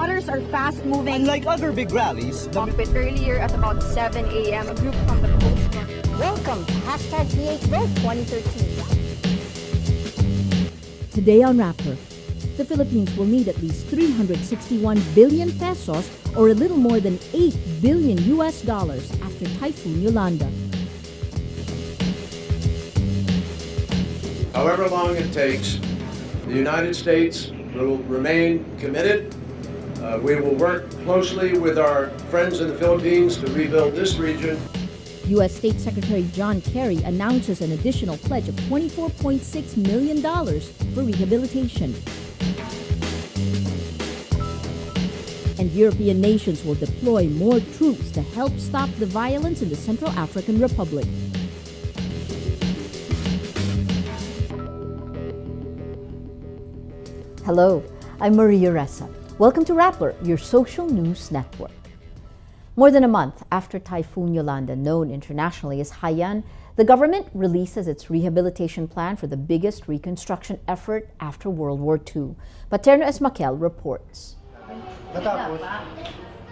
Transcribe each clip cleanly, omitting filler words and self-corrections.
runners are fast-moving. Unlike other big rallies, Bit earlier at about 7 a.m., a group from the Coast Guard. Welcome to #PH Vote 2013. Today on Rappler, the Philippines will need at least 361 billion pesos or a little more than $8 billion after Typhoon Yolanda. However long it takes, the United States will remain committed. We will work closely with our friends in the Philippines to rebuild this region. U.S. State Secretary John Kerry announces an additional pledge of $24.6 million for rehabilitation. And European nations will deploy more troops to help stop the violence in the Central African Republic. Hello, I'm Maria Ressa. Welcome to Rappler, your social news network. More than a month after Typhoon Yolanda, known internationally as Haiyan, the government releases its rehabilitation plan for the biggest reconstruction effort after World War II. Katerina reports.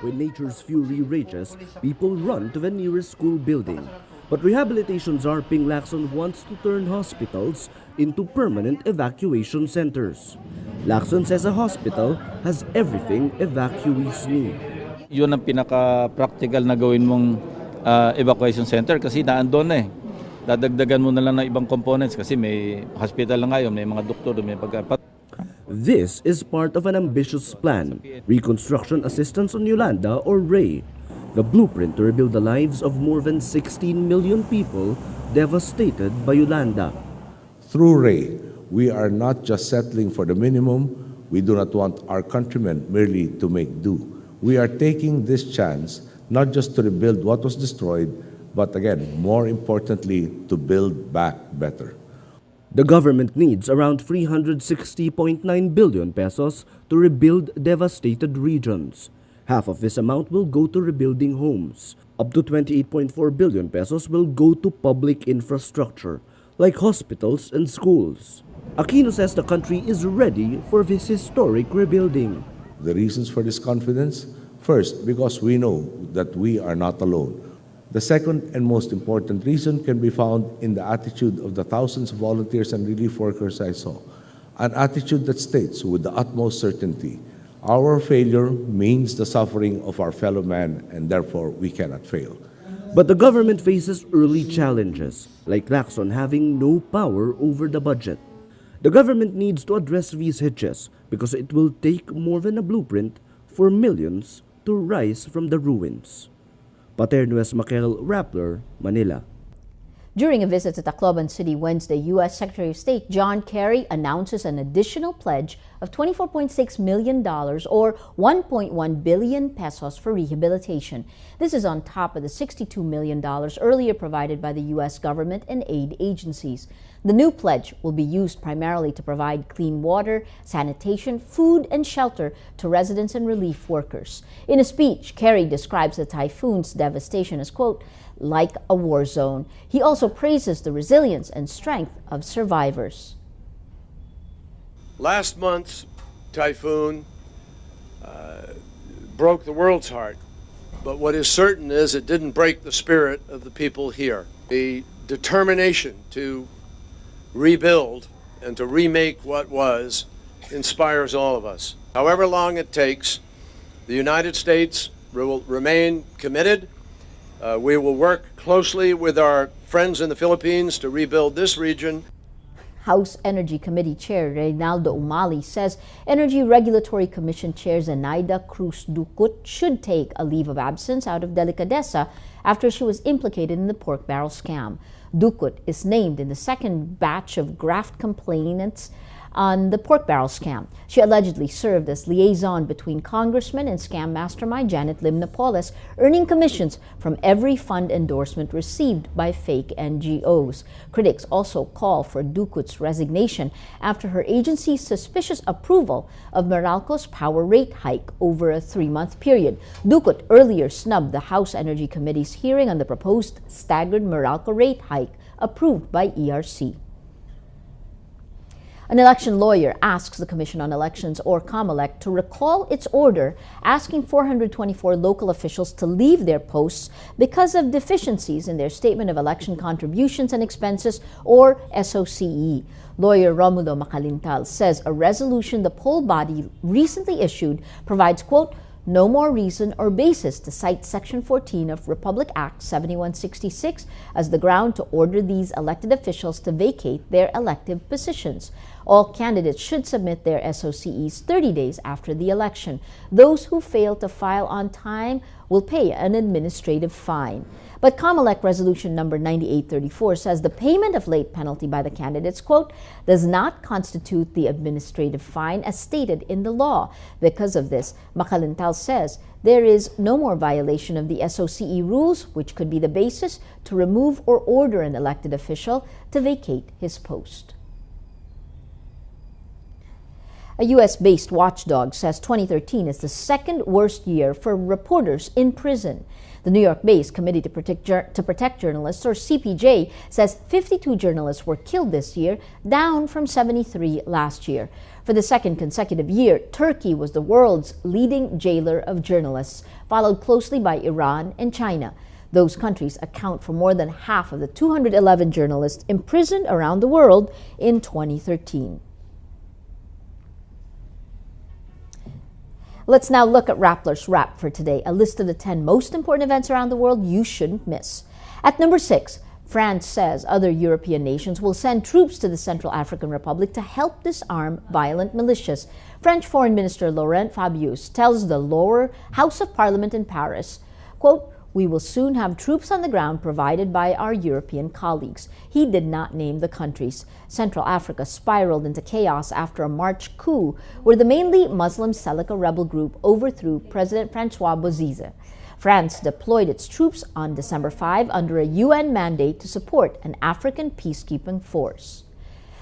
When nature's fury rages, people run to the nearest school building. But Rehabilitation czar Ping Lacson wants to turn hospitals into permanent evacuation centers. Lacson says a hospital has everything evacuees need. Yun ang pinaka-practical na gawin mong evacuation center kasi naandun na eh. Dadagdagan mo na lang ng ibang components kasi may hospital na ngayon, may mga doktor, may pagkapat. This is part of an ambitious plan, Reconstruction Assistance on Yolanda or RAY, the blueprint to rebuild the lives of more than 16 million people devastated by Yolanda. Through RAY, we are not just settling for the minimum. We do not want our countrymen merely to make do. We are taking this chance not just to rebuild what was destroyed, but again, more importantly, to build back better. The government needs around 360.9 billion pesos to rebuild devastated regions. Half of this amount will go to rebuilding homes. Up to 28.4 billion pesos will go to public infrastructure, like hospitals and schools. Aquino says the country is ready for this historic rebuilding. The reasons for this confidence? First, because we know that we are not alone. The second and most important reason can be found in the attitude of the thousands of volunteers and relief workers I saw. An attitude that states with the utmost certainty, our failure means the suffering of our fellow man and therefore we cannot fail. But the government faces early challenges, like Lacson having no power over the budget. The government needs to address these hitches because it will take more than a blueprint for millions to rise from the ruins. Paterno Rappler, Manila. During a visit to Tacloban City Wednesday, U.S. Secretary of State John Kerry announces an additional pledge of $24.6 million or 1.1 billion pesos for rehabilitation. This is on top of the $62 million earlier provided by the U.S. government and aid agencies. The new pledge will be used primarily to provide clean water, sanitation, food, and shelter to residents and relief workers. In a speech, Kerry describes the typhoon's devastation as, quote, like a war zone. He also praises the resilience and strength of survivors. Last month's typhoon broke the world's heart, but what is certain is it didn't break the spirit of the people here. The determination to rebuild and to remake what was inspires all of us. However long it takes, the United States will remain committed. We will work closely with our friends in the Philippines to rebuild this region. House Energy Committee Chair Reynaldo Umali says Energy Regulatory Commission Chair Zenaida Cruz Ducut should take a leave of absence out of delicadeza after she was implicated in the pork barrel scam. Ducut is named in the second batch of graft complainants on the pork barrel scam. She allegedly served as liaison between Congressman and scam mastermind Janet Lim Napoles, earning commissions from every fund endorsement received by fake NGOs. Critics also call for Ducut's resignation after her agency's suspicious approval of Meralco's power rate hike over a 3-month period. Ducut earlier snubbed the House Energy Committee's hearing on the proposed staggered Meralco rate hike approved by ERC. An election lawyer asks the Commission on Elections, or COMELEC, to recall its order asking 424 local officials to leave their posts because of deficiencies in their Statement of Election Contributions and Expenses, or SOCE. Lawyer Romulo Macalintal says a resolution the poll body recently issued provides, quote, no more reason or basis to cite Section 14 of Republic Act 7166 as the ground to order these elected officials to vacate their elective positions. All candidates should submit their SOCEs 30 days after the election. Those who fail to file on time will pay an administrative fine. But COMELEC Resolution number 9834 says the payment of late penalty by the candidates, quote, does not constitute the administrative fine as stated in the law. Because of this, Macalintal says there is no more violation of the SOCE rules, which could be the basis to remove or order an elected official to vacate his post. A U.S.-based watchdog says 2013 is the second worst year for reporters in prison. The New York-based Committee to Protect Journalists, or CPJ, says 52 journalists were killed this year, down from 73 last year. For the second consecutive year, Turkey was the world's leading jailer of journalists, followed closely by Iran and China. Those countries account for more than half of the 211 journalists imprisoned around the world in 2013. Let's now look at Rappler's Wrap for today, a list of the 10 most important events around the world you shouldn't miss. At number 6, France says other European nations will send troops to the Central African Republic to help disarm violent militias. French Foreign Minister Laurent Fabius tells the lower House of Parliament in Paris, quote, we will soon have troops on the ground provided by our European colleagues. He did not name the countries. Central Africa spiraled into chaos after a March coup where the mainly Muslim Seleka rebel group overthrew President Francois Bozize. France deployed its troops on December 5 under a UN mandate to support an African peacekeeping force.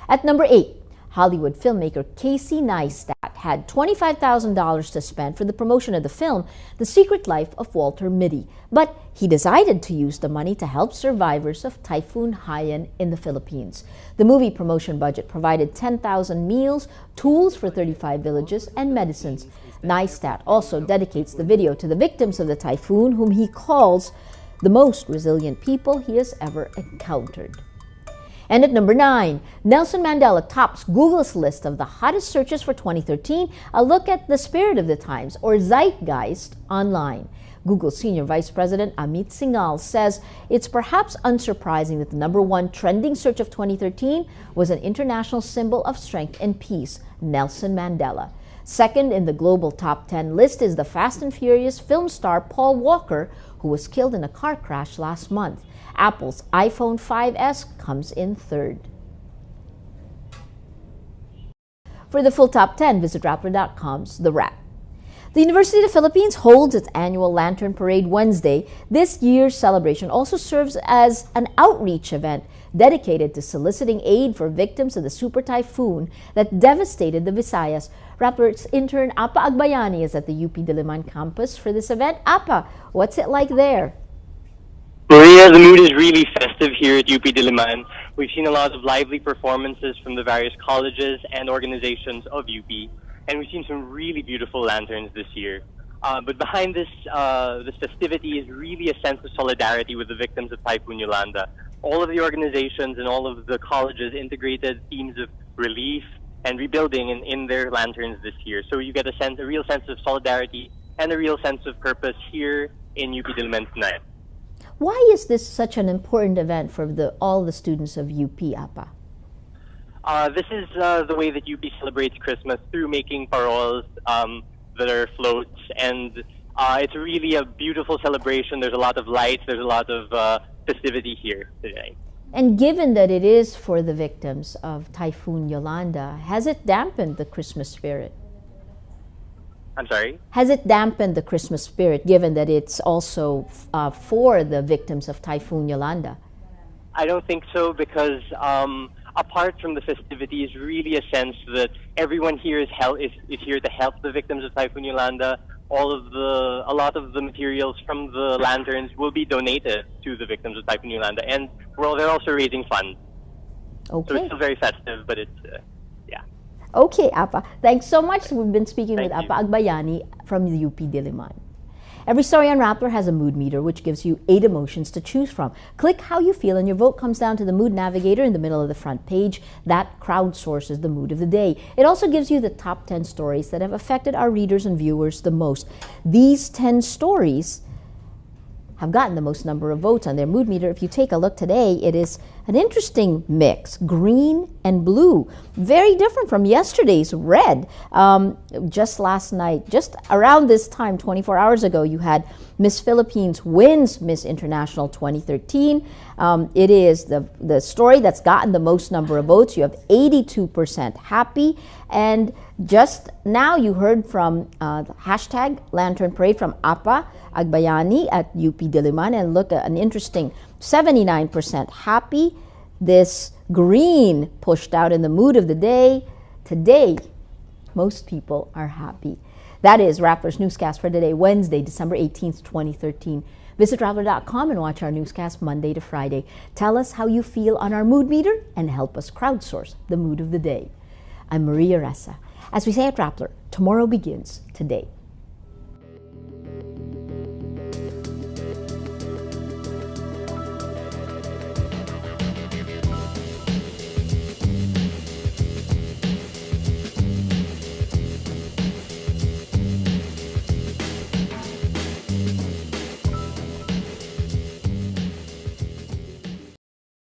At number 8, Hollywood filmmaker Casey Neistat had $25,000 to spend for the promotion of the film The Secret Life of Walter Mitty, but he decided to use the money to help survivors of Typhoon Haiyan in the Philippines. The movie promotion budget provided 10,000 meals, tools for 35 villages, and medicines. Neistat also dedicates the video to the victims of the typhoon, whom he calls the most resilient people he has ever encountered. And at number 9, Nelson Mandela tops Google's list of the hottest searches for 2013, a look at the spirit of the times, or zeitgeist, online. Google Senior Vice President Amit Singhal says it's perhaps unsurprising that the number 1 trending search of 2013 was an international symbol of strength and peace, Nelson Mandela. Second in the global top 10 list is the Fast and Furious film star Paul Walker, who was killed in a car crash last month. Apple's iPhone 5S comes in third. For the full top 10, visit Rappler.com's The Wrap. The University of the Philippines holds its annual Lantern Parade Wednesday. This year's celebration also serves as an outreach event dedicated to soliciting aid for victims of the super typhoon that devastated the Visayas. Rappler's intern Apa Agbayani is at the UP Diliman campus for this event. Apa, what's it like there? Maria, the mood is really festive here at UP Diliman. We've seen a lot of lively performances from the various colleges and organizations of UP, and we've seen some really beautiful lanterns this year. But behind this festivity is really a sense of solidarity with the victims of Typhoon Yolanda. All of the organizations and all of the colleges integrated themes of relief and rebuilding in their lanterns this year. So you get a real sense of solidarity and a real sense of purpose here in UP Diliman tonight. Why is this such an important event for all the students of UP, Apa? This is the way that UP celebrates Christmas, through making paroles that are floats, and it's really a beautiful celebration. There's a lot of lights, there's a lot of festivity here today. And given that it is for the victims of Typhoon Yolanda, has it dampened the Christmas spirit? I'm sorry? Has it dampened the Christmas spirit, given that it's also for the victims of Typhoon Yolanda? I don't think so, because apart from the festivities, really a sense that everyone here is here to help the victims of Typhoon Yolanda. A lot of the materials from the lanterns will be donated to the victims of Typhoon Yolanda, and they're also raising funds. Okay. So it's still very festive, but it's yeah. Okay, Apa. Thanks so much. We've been speaking with Thank you. Apa Agbayani from the UP Diliman. Every story on Rappler has a mood meter, which gives you 8 emotions to choose from. Click how you feel, and your vote comes down to the mood navigator in the middle of the front page. That crowdsources the mood of the day. It also gives you the top 10 stories that have affected our readers and viewers the most. These 10 stories have gotten the most number of votes on their mood meter. If you take a look today, it is an interesting mix, green and blue. Very different from yesterday's red. Just last night, just around this time, 24 hours ago, you had Miss Philippines wins Miss International 2013. It is the story that's gotten the most number of votes. You have 82% happy. And just now you heard from hashtag Lantern Parade from Apa Agbayani at UP Diliman, and look at an interesting 79% happy. This green pushed out in the mood of the day. Today, most people are happy. That is Rappler's Newscast for today, Wednesday, December 18th, 2013. Visit Rappler.com and watch our newscast Monday to Friday. Tell us how you feel on our mood meter and help us crowdsource the mood of the day. I'm Maria Ressa. As we say at Rappler, tomorrow begins today.